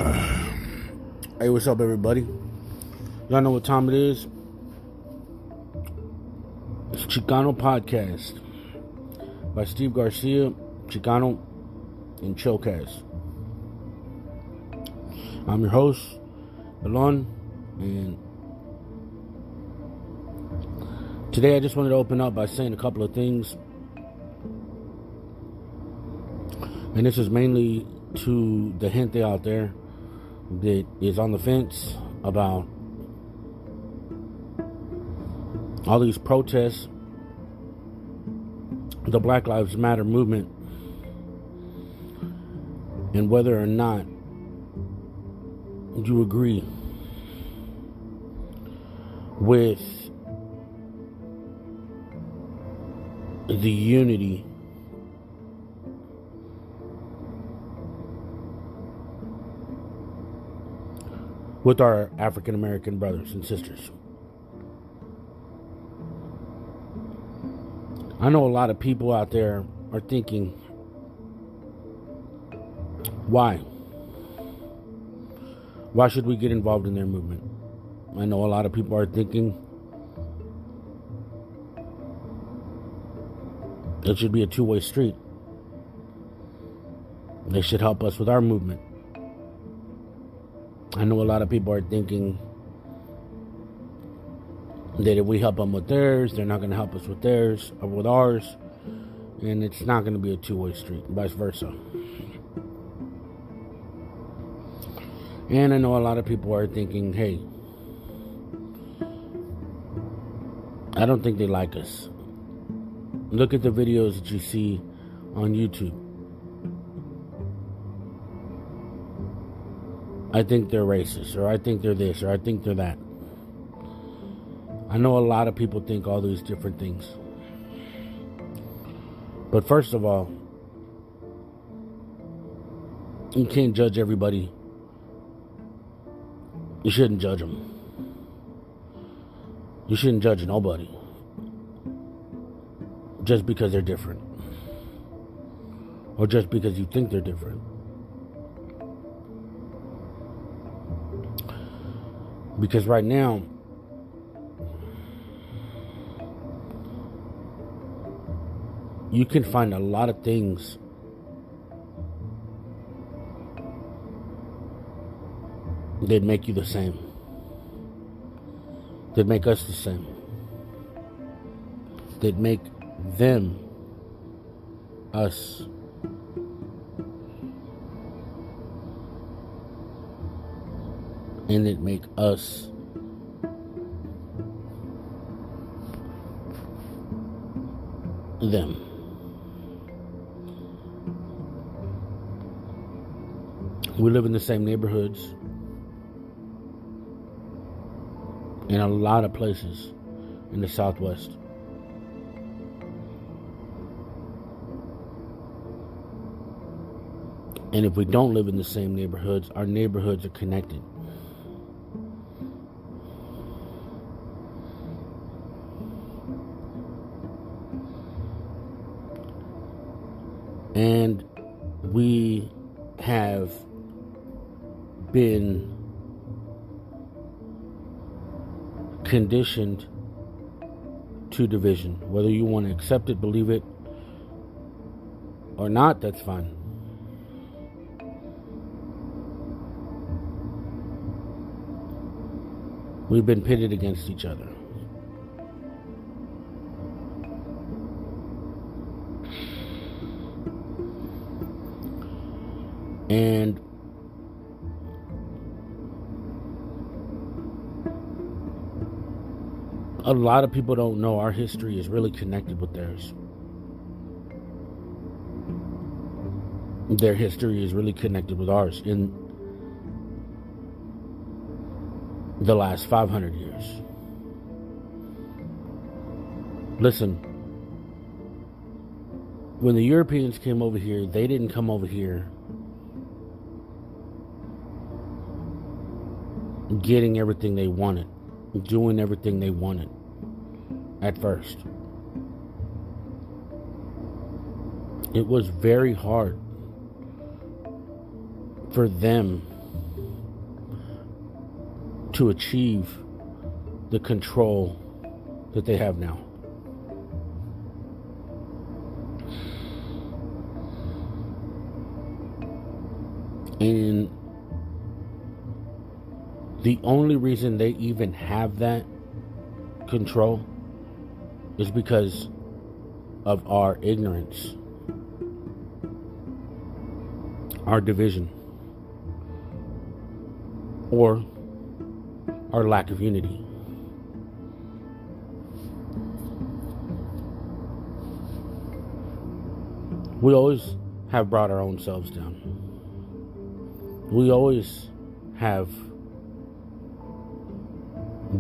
Hey, what's up, everybody? Y'all know what time it is? It's Chicano Podcast by Steve Garcia, Chicano, and Chillcast. I'm your host, Elon, and today I just wanted to open up by saying a couple of things. And this is mainly to the gente out there that is on the fence about all these protests, the Black Lives Matter movement, and whether or not you agree with the unity with our African American brothers and sisters. I know a lot of people out there are thinking, why? Why should we get involved in their movement? I know a lot of people are thinking it should be a two-way street. They should help us with our movement. I know a lot of people are thinking that if we help them with theirs, they're not going to help us with theirs or with ours, and it's not going to be a two-way street, vice versa. And I know a lot of people are thinking, hey, I don't think they like us. Look at the videos that you see on YouTube. I think they're racist, or I think they're this, or I think they're that. I know a lot of people think all these different things. But first of all, you can't judge everybody. You shouldn't judge them. You shouldn't judge nobody just because they're different, or just because you think they're different. Because right now, you can find a lot of things that make you the same, that make us the same, that make them us. And that make us them. We live in the same neighborhoods in a lot of places in the Southwest. And if we don't live in the same neighborhoods, our neighborhoods are connected. And we have been conditioned to division. Whether you want to accept it, believe it, or not, that's fine. We've been pitted against each other. And a lot of people don't know our history is really connected with theirs. Their history is really connected with ours in the last 500 years. Listen, when the Europeans came over here, they didn't come over here getting everything they wanted, doing everything they wanted at first. It was very hard for them to achieve the control that they have now. And the only reason they even have that control is because of our ignorance, our division, or our lack of unity. We always have brought our own selves down. We always have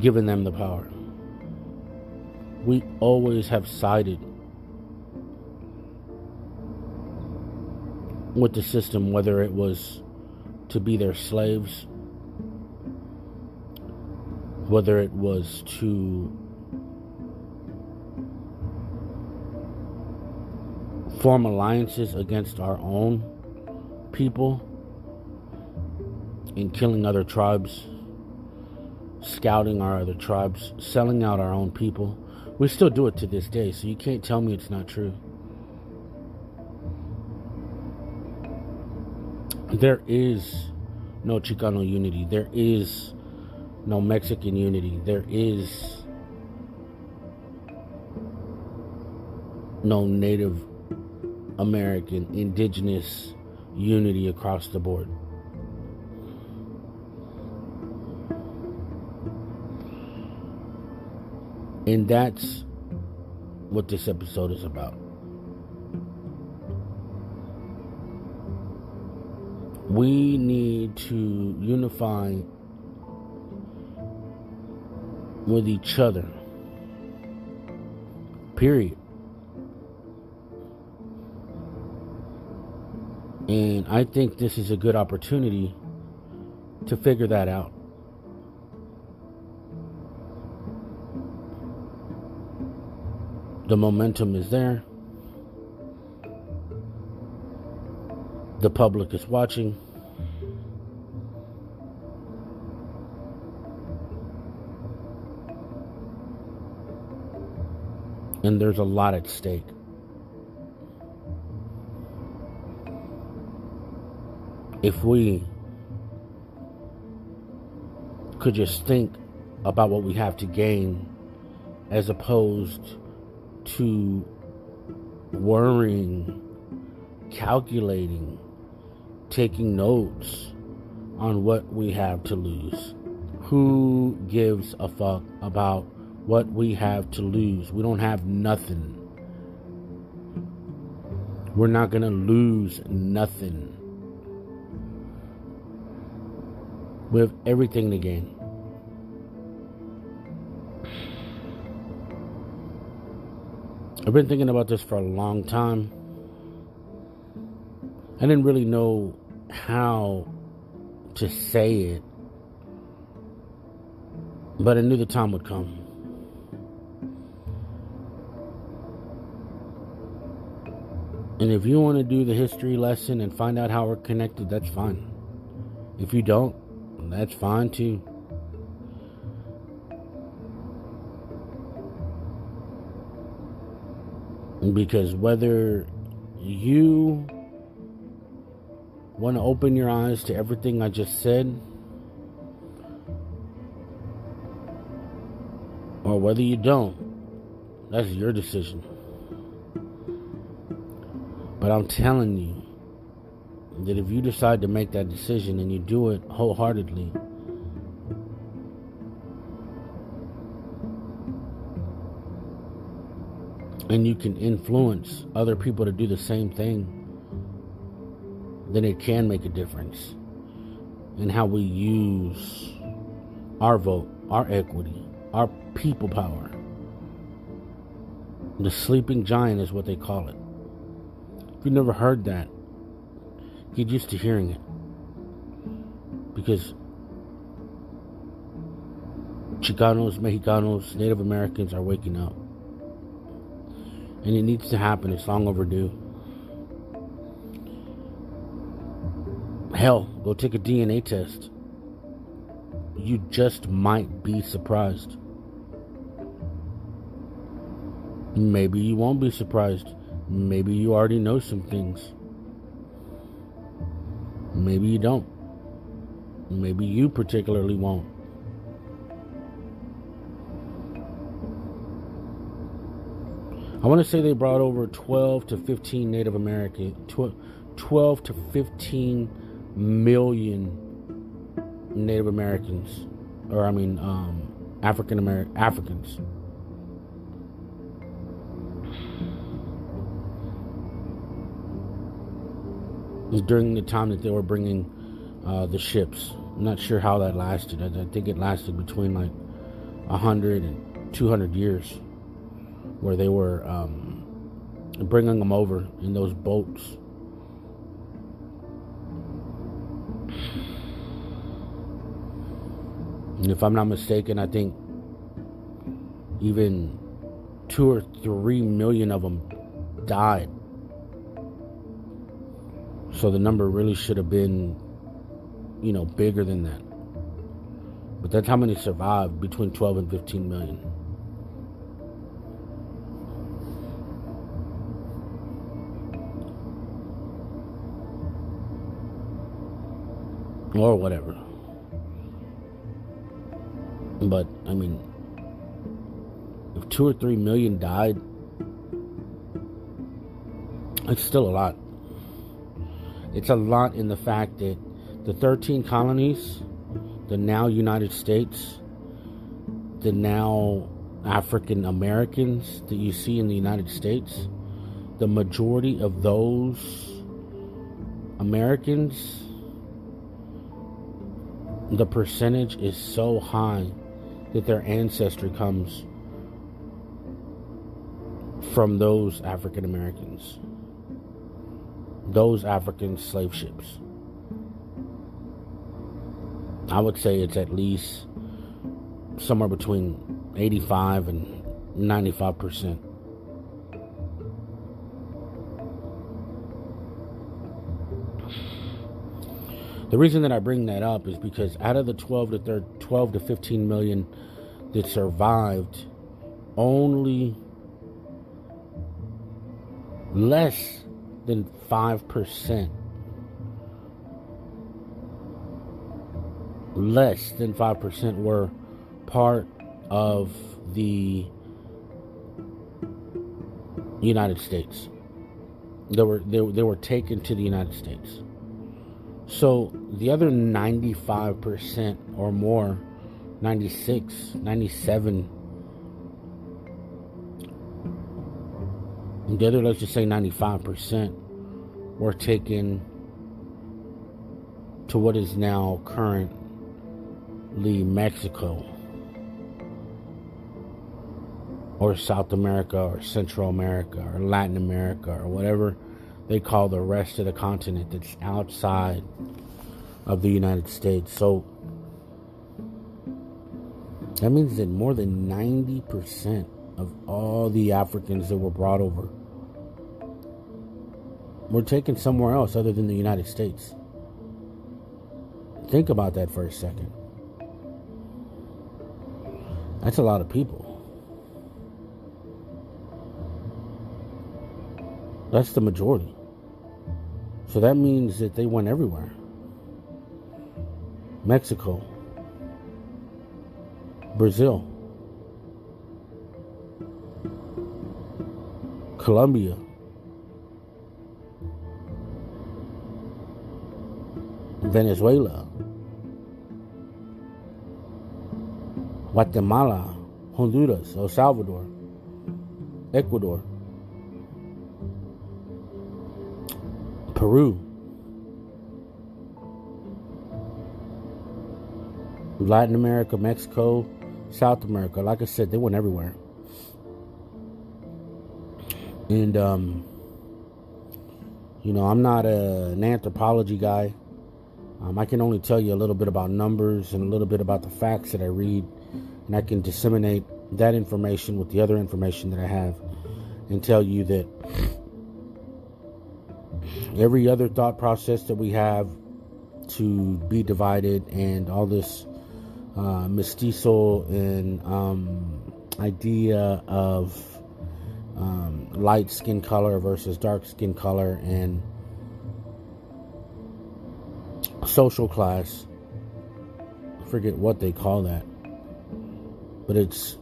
given them the power. We always have sided with the system, whether it was to be their slaves, whether it was to form alliances against our own people and killing other tribes, scouting our other tribes, selling out our own people. We still do it to this day, so you can't tell me it's not true. There is no Chicano unity. There is no Mexican unity. There is no Native American, Indigenous unity across the board. And that's what this episode is about. We need to unify with each other. Period. And I think this is a good opportunity to figure that out. The momentum is there. The public is watching. And there's a lot at stake. If we could just think about what we have to gain as opposed to worrying, calculating, taking notes on what we have to lose. Who gives a fuck about what we have to lose? We don't have nothing. We're not gonna lose nothing. We have everything to gain. I've been thinking about this for a long time. I didn't really know how to say it, but I knew the time would come. And if you want to do the history lesson and find out how we're connected, that's fine. If you don't, that's fine too. Because whether you want to open your eyes to everything I just said, or whether you don't, that's your decision. But I'm telling you that if you decide to make that decision and you do it wholeheartedly, and you can influence other people to do the same thing, then it can make a difference in how we use our vote, our equity, our people power. The sleeping giant is what they call it. If you've never heard that, get used to hearing it. Because Chicanos, Mexicanos, Native Americans are waking up. And it needs to happen. It's long overdue. Hell, go take a DNA test. you just might be surprised. Maybe you won't be surprised. Maybe you already know some things. Maybe you don't. Maybe you particularly won't. I want to say they brought over 12 to 15 Native American, 12 to 15 million Native Americans, or Africans. It was during the time that they were bringing the ships. I'm not sure how that lasted. I think it lasted between like 100 and 200 years, where they were bringing them over in those boats. And if I'm not mistaken, I think even 2 or 3 million of them died. So the number really should have been, bigger than that. But that's how many survived, between 12 and 15 million. Or whatever. But, if 2 or 3 million died, it's still a lot. It's a lot in the fact that the 13 colonies, the now United States, the now African Americans that you see in the United States, the majority of those Americans, the percentage is so high that their ancestry comes from those African Americans, those African slave ships. I would say it's at least somewhere between 85 and 95%. The reason that I bring that up is because out of the 12 to 15 million that survived, only less than 5%. Less than 5% were part of the United States. They were taken to the United States. So the other 95% or more, 96, 97, the other, let's just say 95%, were taken to what is now currently Mexico, or South America, or Central America, or Latin America, or whatever they call the rest of the continent that's outside of the United States. So that means that more than 90% of all the Africans that were brought over were taken somewhere else other than the United States. Think about that for a second. That's a lot of people. That's the majority. So that means that they went everywhere. Mexico, Brazil, Colombia, Venezuela, Guatemala, Honduras, El Salvador, Ecuador, Peru, Latin America, Mexico, South America. Like I said, they went everywhere. And, I'm not an anthropology guy. I can only tell you a little bit about numbers and a little bit about the facts that I read. And I can disseminate that information with the other information that I have and tell you that every other thought process that we have to be divided and all this mestizo and idea of light skin color versus dark skin color and social class. I forget what they call that, but it's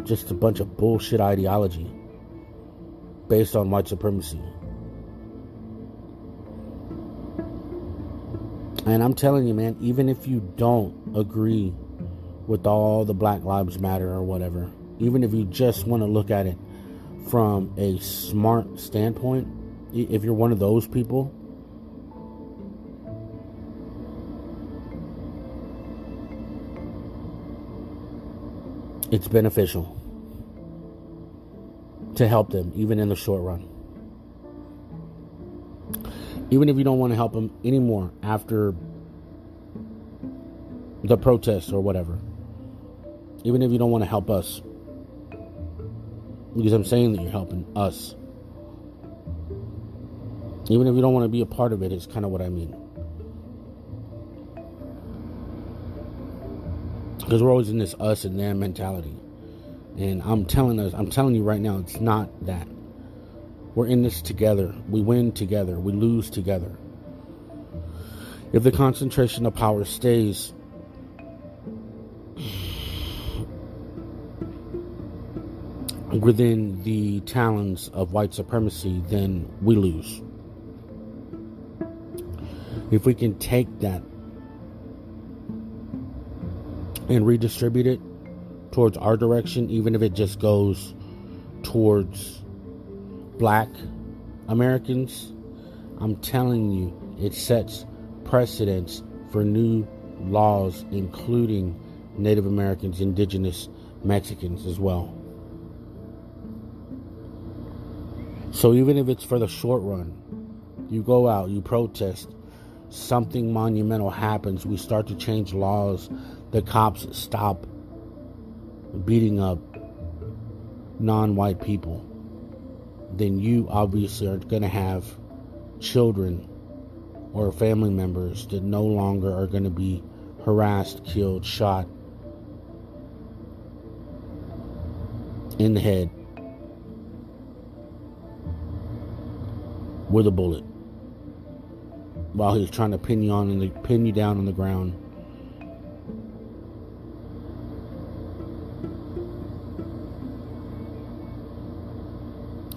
just a bunch of bullshit ideology based on white supremacy. And I'm telling you, man, even if you don't agree with all the Black Lives Matter or whatever, even if you just want to look at it from a smart standpoint, if you're one of those people, it's beneficial to help them, even in the short run. Even if you don't want to help them anymore after the protests or whatever. Even if you don't want to help us. Because I'm saying that you're helping us. Even if you don't want to be a part of it, is kind of what I mean. Because we're always in this us and them mentality. And I'm telling you right now, it's not that. We're in this together. We win together. We lose together. If the concentration of power stays within the talons of white supremacy, then we lose. If we can take that and redistribute it towards our direction, even if it just goes towards Black Americans, I'm telling you, it sets precedents for new laws, including Native Americans, Indigenous, Mexicans as well. So even if it's for the short run, you go out, you protest, something monumental happens, we start to change laws, the cops stop beating up non-white people, then you obviously are going to have children or family members that no longer are going to be harassed, killed, shot in the head with a bullet while he's trying to pin you down on the ground.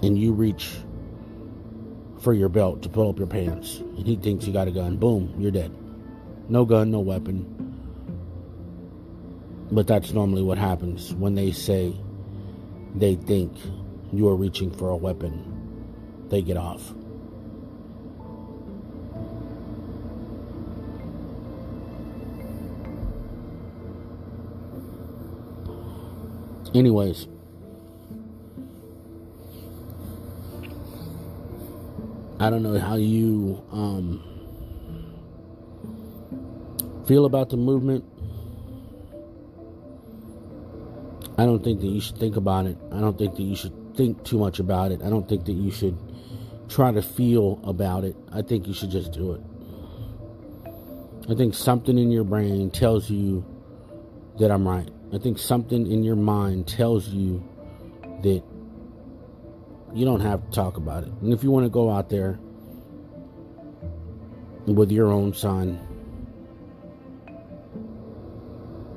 And you reach for your belt to pull up your pants, and he thinks you got a gun. Boom, you're dead. No gun, no weapon. But that's normally what happens when they say they think you are reaching for a weapon. They get off. Anyways, I don't know how you feel about the movement. I don't think that you should think about it. I don't think that you should think too much about it. I don't think that you should try to feel about it. I think you should just do it. I think something in your brain tells you that I'm right. I think something in your mind tells you that you don't have to talk about it. And if you want to go out there with your own sign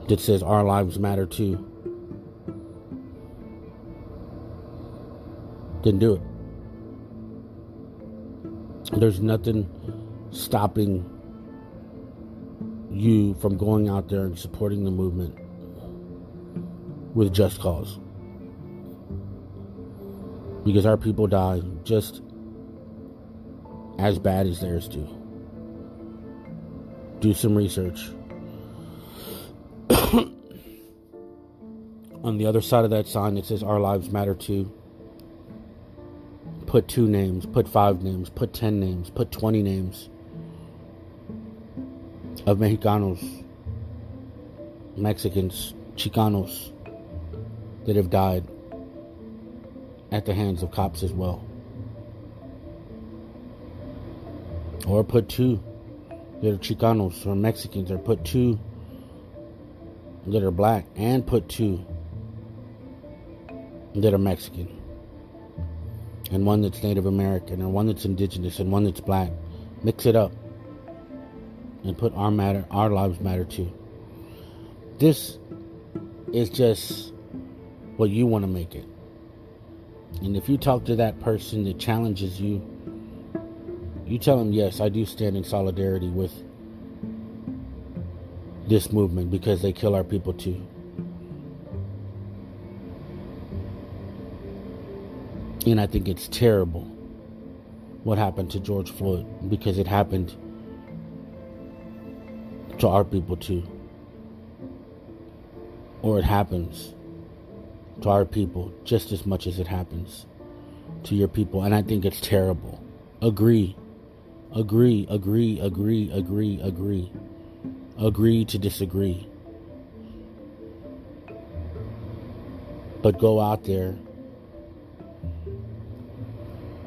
that says our lives matter too, then do it. There's nothing stopping you from going out there and supporting the movement with just cause. Because our people die just as bad as theirs do. Do some research. On the other side of that sign, it says our lives matter too. Put 2 names, put 5 names, put 10 names, put 20 names of Mexicanos, Mexicans, Chicanos that have died at the hands of cops as well. Or put 2 that are Chicanos or Mexicans, or put 2 that are black and put 2 that are Mexican, and 1 that's Native American, or 1 that's indigenous, and 1 that's black. Mix it up and put our lives matter too. This is just what you want to make it. And if you talk to that person that challenges you, you tell them, yes, I do stand in solidarity with this movement because they kill our people too. And I think it's terrible what happened to George Floyd, because it happened to our people too. Or it happens to our people just as much as it happens to your people. And I think it's terrible. Agree to disagree. But go out there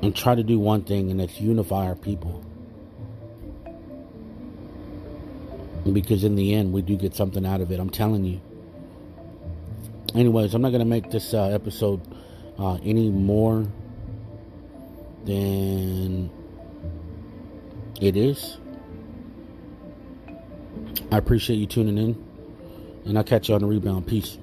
and try to do one thing, and that's unify our people. Because in the end, we do get something out of it. I'm telling you. Anyways, I'm not going to make this episode any more than it is. I appreciate you tuning in, and I'll catch you on the rebound. Peace.